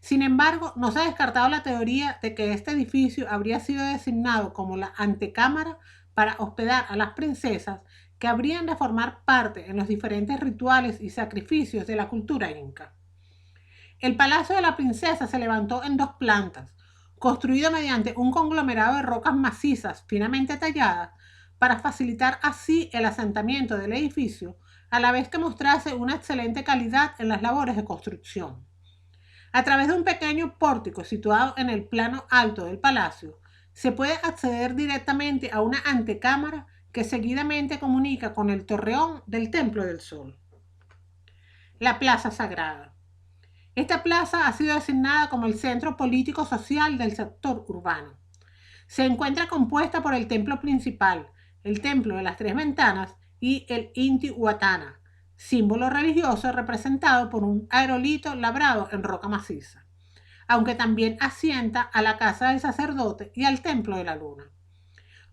Speaker 1: Sin embargo, no se ha descartado la teoría de que este edificio habría sido designado como la antecámara para hospedar a las princesas que habrían de formar parte en los diferentes rituales y sacrificios de la cultura inca. El Palacio de la Princesa se levantó en 2 plantas, construido mediante un conglomerado de rocas macizas finamente talladas para facilitar así el asentamiento del edificio, a la vez que mostrase una excelente calidad en las labores de construcción. A través de un pequeño pórtico situado en el plano alto del palacio, se puede acceder directamente a una antecámara que seguidamente comunica con el torreón del Templo del Sol. La Plaza Sagrada. Esta plaza ha sido designada como el centro político-social del sector urbano. Se encuentra compuesta por el templo principal, el Templo de las 3 Ventanas y el Intihuatana, símbolo religioso representado por un aerolito labrado en roca maciza, aunque también asienta a la casa del sacerdote y al templo de la luna.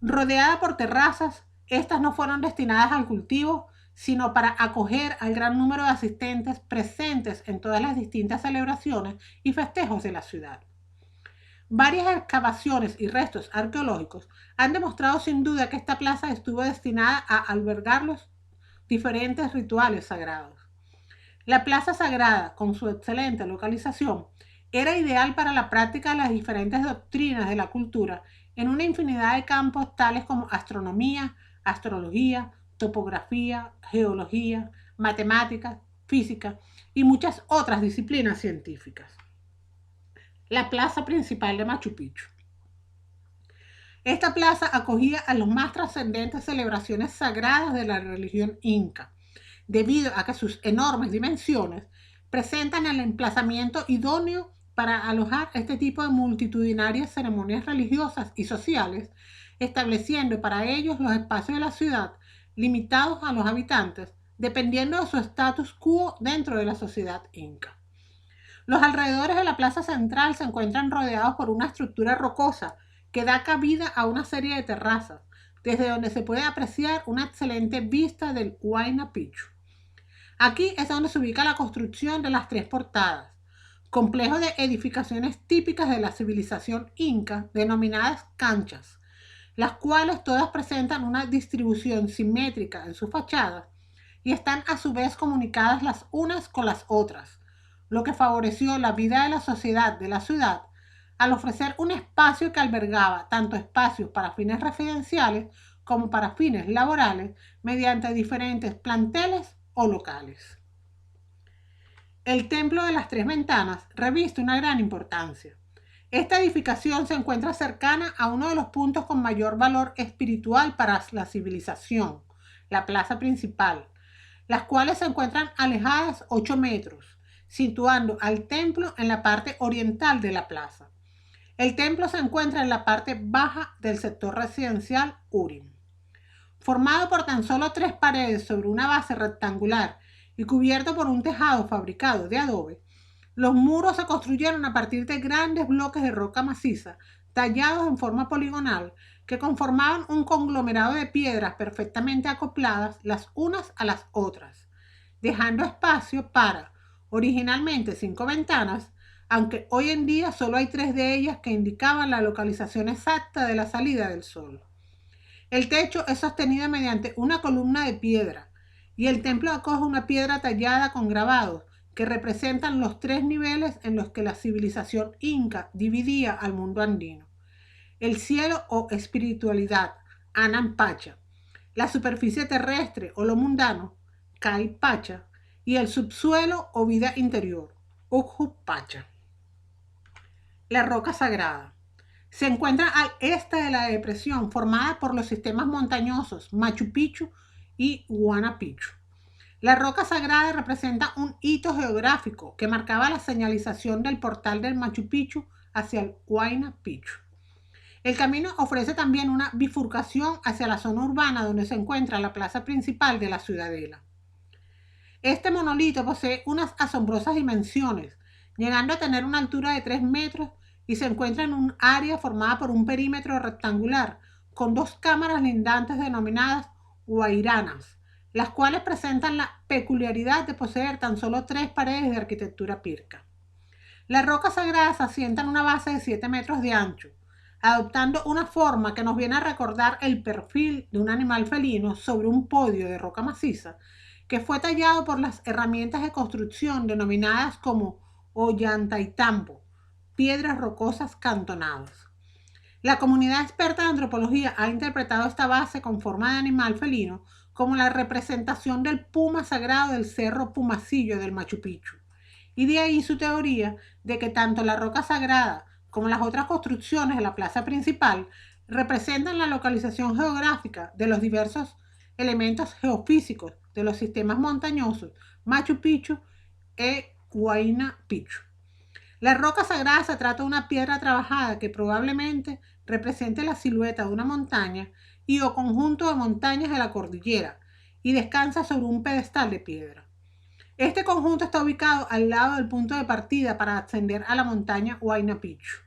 Speaker 1: Rodeada por terrazas, estas no fueron destinadas al cultivo, sino para acoger al gran número de asistentes presentes en todas las distintas celebraciones y festejos de la ciudad. Varias excavaciones y restos arqueológicos han demostrado sin duda que esta plaza estuvo destinada a albergar los diferentes rituales sagrados. La plaza sagrada, con su excelente localización, era ideal para la práctica de las diferentes doctrinas de la cultura en una infinidad de campos tales como astronomía, astrología, topografía, geología, matemáticas, física y muchas otras disciplinas científicas. La plaza principal de Machu Picchu. Esta plaza acogía a las más trascendentes celebraciones sagradas de la religión inca, debido a que sus enormes dimensiones presentan el emplazamiento idóneo para alojar este tipo de multitudinarias ceremonias religiosas y sociales, estableciendo para ellos los espacios de la ciudad limitados a los habitantes, dependiendo de su status quo dentro de la sociedad inca. Los alrededores de la plaza central se encuentran rodeados por una estructura rocosa que da cabida a una serie de terrazas, desde donde se puede apreciar una excelente vista del Huayna Picchu. Aquí es donde se ubica la construcción de las 3 portadas, complejo de edificaciones típicas de la civilización inca denominadas canchas, las cuales todas presentan una distribución simétrica en sus fachadas y están a su vez comunicadas las unas con las otras, lo que favoreció la vida de la sociedad de la ciudad al ofrecer un espacio que albergaba tanto espacios para fines residenciales como para fines laborales mediante diferentes planteles o locales. El Templo de las 3 Ventanas reviste una gran importancia. Esta edificación se encuentra cercana a uno de los puntos con mayor valor espiritual para la civilización, la plaza principal, las cuales se encuentran alejadas 8 metros, situando al templo en la parte oriental de la plaza. El templo se encuentra en la parte baja del sector residencial Urim. Formado por tan solo 3 paredes sobre una base rectangular y cubierto por un tejado fabricado de adobe, Los muros se construyeron a partir de grandes bloques de roca maciza, tallados en forma poligonal, que conformaban un conglomerado de piedras perfectamente acopladas las unas a las otras, dejando espacio para, originalmente 5 ventanas, aunque hoy en día solo hay 3 de ellas que indicaban la localización exacta de la salida del sol. El techo es sostenido mediante una columna de piedra y el templo acoge una piedra tallada con grabados que representan los 3 niveles en los que la civilización inca dividía al mundo andino: el cielo o espiritualidad, Anam Pacha; la superficie terrestre o lo mundano, Kai Pacha; y el subsuelo o vida interior, Uju Pacha. La roca sagrada se encuentra al este de la depresión formada por los sistemas montañosos Machu Picchu y Huayna Picchu. La roca sagrada representa un hito geográfico que marcaba la señalización del portal del Machu Picchu hacia el Huayna Picchu. El camino ofrece también una bifurcación hacia la zona urbana donde se encuentra la plaza principal de la ciudadela. Este monolito posee unas asombrosas dimensiones, llegando a tener una altura de 3 metros, y se encuentra en un área formada por un perímetro rectangular con 2 cámaras lindantes denominadas huayranas, las cuales presentan la peculiaridad de poseer tan solo 3 paredes de arquitectura pirca. La roca sagrada se asienta en una base de 7 metros de ancho, adoptando una forma que nos viene a recordar el perfil de un animal felino sobre un podio de roca maciza, que fue tallado por las herramientas de construcción denominadas como ollantaytambo, piedras rocosas cantonadas. La comunidad experta de antropología ha interpretado esta base con forma de animal felino como la representación del puma sagrado del cerro Pumasillo del Machu Picchu, y de ahí su teoría de que tanto la roca sagrada como las otras construcciones de la plaza principal representan la localización geográfica de los diversos elementos geofísicos de los sistemas montañosos Machu Picchu y Huayna Picchu. La roca sagrada se trata de una piedra trabajada que probablemente represente la silueta de una montaña y o conjunto de montañas de la cordillera, y descansa sobre un pedestal de piedra. Este conjunto está ubicado al lado del punto de partida para ascender a la montaña Huayna Picchu.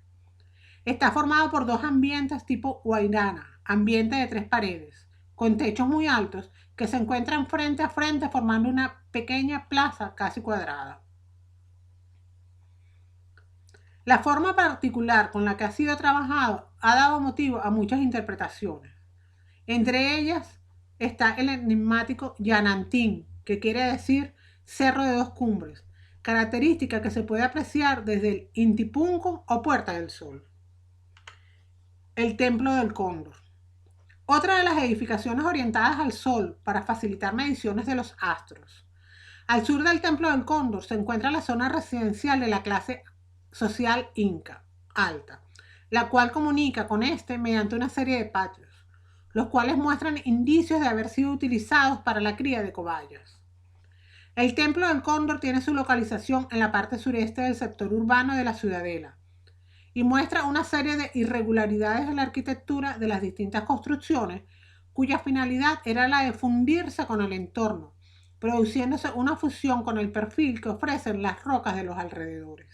Speaker 1: Está formado por 2 ambientes tipo huayrana, ambiente de 3 paredes, con techos muy altos que se encuentran frente a frente formando una pequeña plaza casi cuadrada. La forma particular con la que ha sido trabajado ha dado motivo a muchas interpretaciones. Entre ellas está el enigmático Yanantín, que quiere decir cerro de 2 cumbres, característica que se puede apreciar desde el Intipunco o Puerta del Sol. El Templo del Cóndor. Otra de las edificaciones orientadas al sol para facilitar mediciones de los astros. Al sur del Templo del Cóndor se encuentra la zona residencial de la clase social inca alta, la cual comunica con este mediante una serie de patios, los cuales muestran indicios de haber sido utilizados para la cría de cobayas. El Templo del Cóndor tiene su localización en la parte sureste del sector urbano de la ciudadela y muestra una serie de irregularidades en la arquitectura de las distintas construcciones, cuya finalidad era la de fundirse con el entorno, produciéndose una fusión con el perfil que ofrecen las rocas de los alrededores.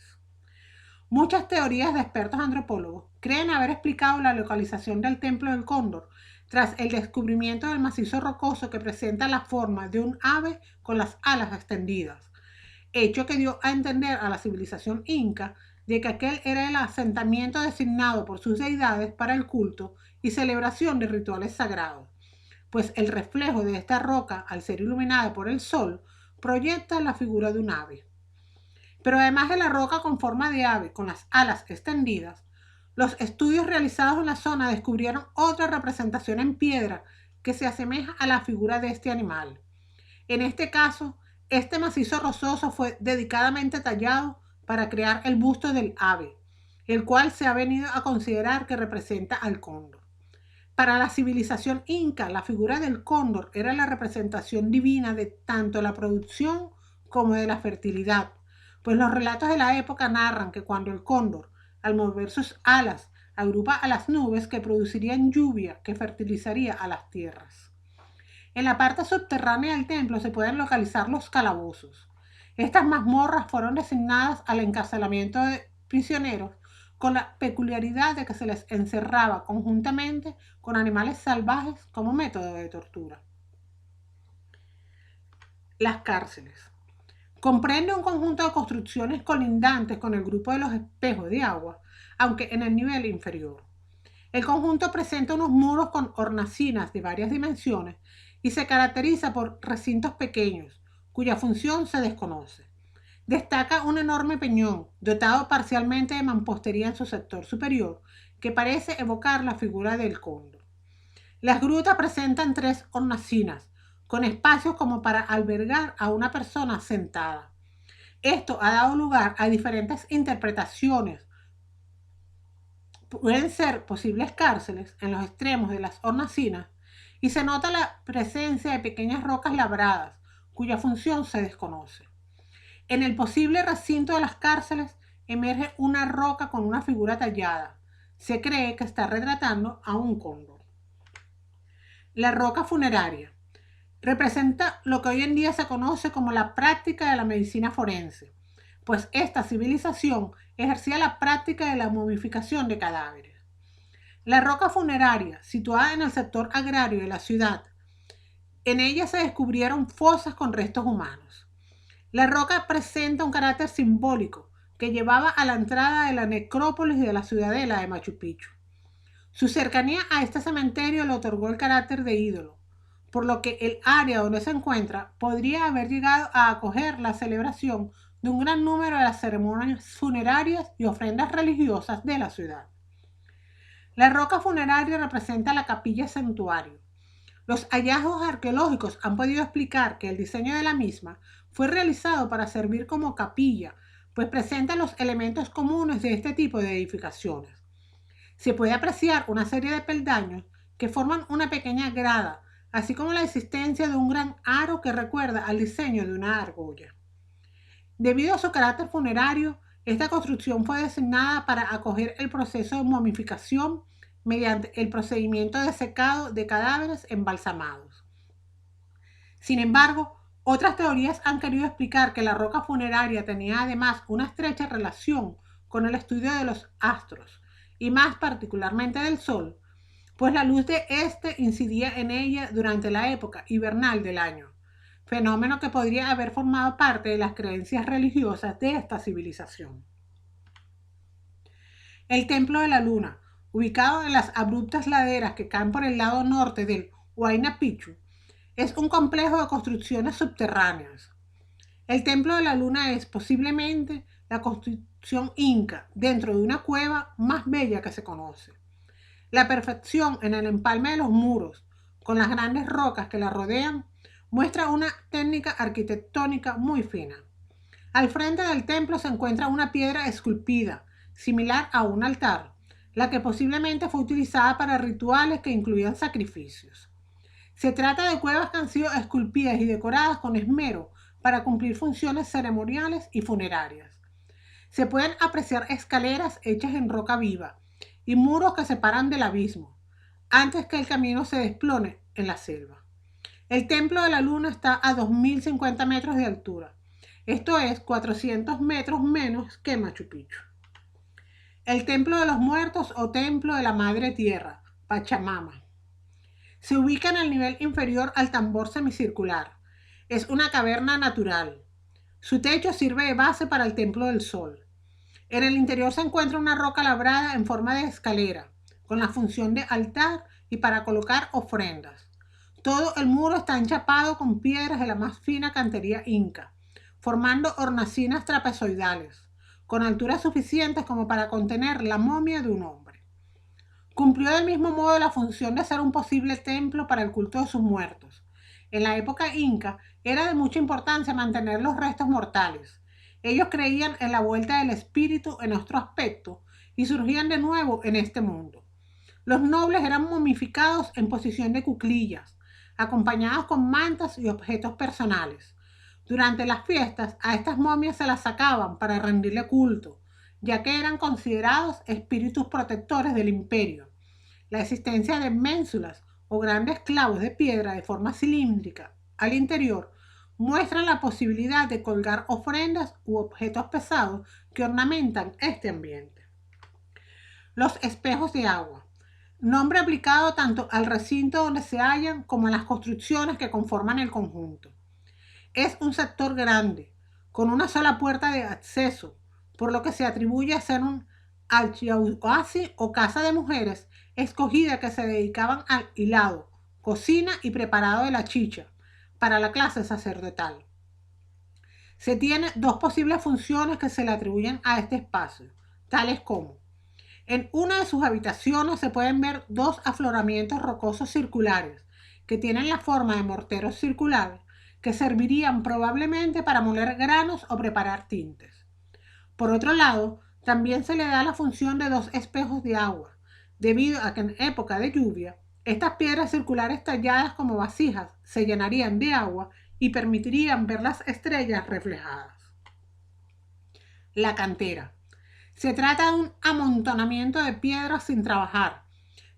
Speaker 1: Muchas teorías de expertos antropólogos creen haber explicado la localización del Templo del Cóndor tras el descubrimiento del macizo rocoso que presenta la forma de un ave con las alas extendidas, hecho que dio a entender a la civilización inca de que aquel era el asentamiento designado por sus deidades para el culto y celebración de rituales sagrados, pues el reflejo de esta roca, al ser iluminada por el sol, proyecta la figura de un ave. Pero además de la roca con forma de ave con las alas extendidas, los estudios realizados en la zona descubrieron otra representación en piedra que se asemeja a la figura de este animal. En este caso, este macizo rocoso fue dedicadamente tallado para crear el busto del ave, el cual se ha venido a considerar que representa al cóndor. Para la civilización inca, la figura del cóndor era la representación divina de tanto la producción como de la fertilidad, pues los relatos de la época narran que cuando el cóndor, al mover sus alas, agrupa a las nubes que producirían lluvia que fertilizaría a las tierras. En la parte subterránea del templo se pueden localizar los calabozos. Estas mazmorras fueron designadas al encarcelamiento de prisioneros con la peculiaridad de que se les encerraba conjuntamente con animales salvajes como método de tortura. Las cárceles. Comprende un conjunto de construcciones colindantes con el grupo de los espejos de agua, aunque en el nivel inferior. El conjunto presenta unos muros con hornacinas de varias dimensiones y se caracteriza por recintos pequeños, cuya función se desconoce. Destaca un enorme peñón, dotado parcialmente de mampostería en su sector superior, que parece evocar la figura del cóndor. Las grutas presentan 3 hornacinas, con espacios como para albergar a una persona sentada. Esto ha dado lugar a diferentes interpretaciones. Pueden ser posibles cárceles en los extremos de las hornacinas y se nota la presencia de pequeñas rocas labradas, cuya función se desconoce. En el posible recinto de las cárceles emerge una roca con una figura tallada. Se cree que está retratando a un cóndor. La roca funeraria representa lo que hoy en día se conoce como la práctica de la medicina forense, pues esta civilización ejercía la práctica de la momificación de cadáveres. La roca funeraria, situada en el sector agrario de la ciudad, en ella se descubrieron fosas con restos humanos. La roca presenta un carácter simbólico que llevaba a la entrada de la necrópolis de la ciudadela de Machu Picchu. Su cercanía a este cementerio le otorgó el carácter de ídolo, por lo que el área donde se encuentra podría haber llegado a acoger la celebración de un gran número de las ceremonias funerarias y ofrendas religiosas de la ciudad. La roca funeraria representa la capilla santuario. Los hallazgos arqueológicos han podido explicar que el diseño de la misma fue realizado para servir como capilla, pues presenta los elementos comunes de este tipo de edificaciones. Se puede apreciar una serie de peldaños que forman una pequeña grada, así como la existencia de un gran aro que recuerda al diseño de una argolla. Debido a su carácter funerario, esta construcción fue designada para acoger el proceso de momificación mediante el procedimiento de secado de cadáveres embalsamados. Sin embargo, otras teorías han querido explicar que la roca funeraria tenía además una estrecha relación con el estudio de los astros, y más particularmente del Sol, pues la luz de este incidía en ella durante la época invernal del año, fenómeno que podría haber formado parte de las creencias religiosas de esta civilización. El Templo de la Luna, ubicado en las abruptas laderas que caen por el lado norte del Huayna Picchu, es un complejo de construcciones subterráneas. El Templo de la Luna es posiblemente la construcción inca dentro de una cueva más bella que se conoce. La perfección en el empalme de los muros, con las grandes rocas que la rodean, muestra una técnica arquitectónica muy fina. Al frente del templo se encuentra una piedra esculpida, similar a un altar, la que posiblemente fue utilizada para rituales que incluían sacrificios. Se trata de cuevas que han sido esculpidas y decoradas con esmero para cumplir funciones ceremoniales y funerarias. Se pueden apreciar escaleras hechas en roca viva y muros que separan del abismo, antes que el camino se desplome en la selva. El Templo de la Luna está a 2050 metros de altura, esto es 400 metros menos que Machu Picchu. El Templo de los Muertos o Templo de la Madre Tierra, Pachamama. Se ubica en el nivel inferior al tambor semicircular. Es una caverna natural. Su techo sirve de base para el Templo del Sol. En el interior se encuentra una roca labrada en forma de escalera, con la función de altar y para colocar ofrendas. Todo el muro está enchapado con piedras de la más fina cantería inca, formando hornacinas trapezoidales, con alturas suficientes como para contener la momia de un hombre. Cumplió del mismo modo la función de ser un posible templo para el culto de sus muertos. En la época inca era de mucha importancia mantener los restos mortales. Ellos creían en la vuelta del espíritu en nuestro aspecto y surgían de nuevo en este mundo. Los nobles eran momificados en posición de cuclillas, acompañados con mantas y objetos personales. Durante las fiestas, a estas momias se las sacaban para rendirle culto, ya que eran considerados espíritus protectores del imperio. La existencia de ménsulas o grandes clavos de piedra de forma cilíndrica al interior muestran la posibilidad de colgar ofrendas u objetos pesados que ornamentan este ambiente. Los espejos de agua. Nombre aplicado tanto al recinto donde se hallan como a las construcciones que conforman el conjunto. Es un sector grande, con una sola puerta de acceso, por lo que se atribuye a ser un alchihuasi o casa de mujeres escogida que se dedicaban al hilado, cocina y preparado de la chicha para la clase sacerdotal. Se tiene dos posibles funciones que se le atribuyen a este espacio, tales como: en una de sus habitaciones se pueden ver dos afloramientos rocosos circulares que tienen la forma de morteros circulares que servirían probablemente para moler granos o preparar tintes. Por otro lado, también se le da la función de dos espejos de agua, debido a que en época de lluvia, estas piedras circulares talladas como vasijas se llenarían de agua y permitirían ver las estrellas reflejadas. La cantera. Se trata de un amontonamiento de piedras sin trabajar,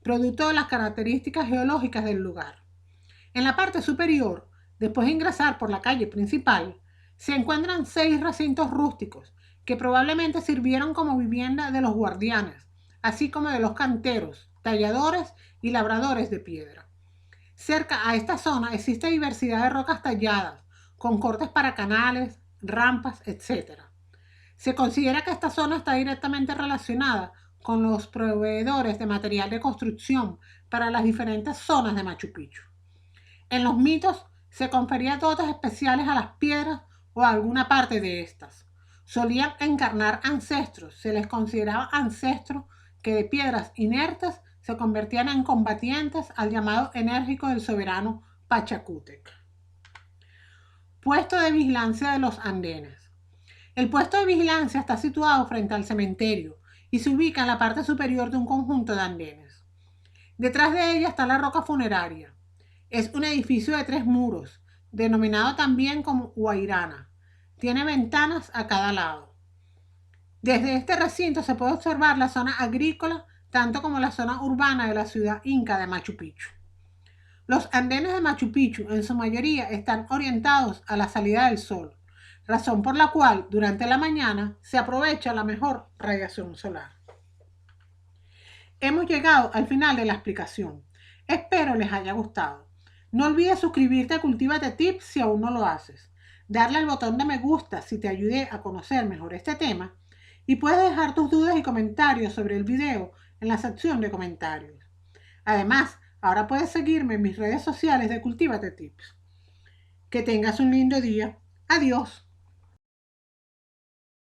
Speaker 1: producto de las características geológicas del lugar. En la parte superior, después de ingresar por la calle principal, se encuentran 6 recintos rústicos que probablemente sirvieron como vivienda de los guardianes, así como de los canteros, talladores y labradores de piedra. Cerca a esta zona existe diversidad de rocas talladas, con cortes para canales, rampas, etc. Se considera que esta zona está directamente relacionada con los proveedores de material de construcción para las diferentes zonas de Machu Picchu. En los mitos se confería dotes especiales a las piedras o a alguna parte de estas. Solían encarnar ancestros, se les consideraba ancestros que de piedras inertes se convertían en combatientes al llamado enérgico del soberano Pachacútec. Puesto de vigilancia de los andenes. El puesto de vigilancia está situado frente al cementerio y se ubica en la parte superior de un conjunto de andenes. Detrás de ella está la roca funeraria. Es un edificio de 3 muros, denominado también como Huayrana. Tiene ventanas a cada lado. Desde este recinto se puede observar la zona agrícola, tanto como la zona urbana de la ciudad inca de Machu Picchu. Los andenes de Machu Picchu en su mayoría están orientados a la salida del sol, razón por la cual durante la mañana se aprovecha la mejor radiación solar. Hemos llegado al final de la explicación. Espero les haya gustado. No olvides suscribirte a Cultívate Tips si aún no lo haces, darle al botón de me gusta si te ayudé a conocer mejor este tema y puedes dejar tus dudas y comentarios sobre el video en la sección de comentarios. Además, ahora puedes seguirme en mis redes sociales de Cultívate Tips. Que tengas un lindo día. Adiós.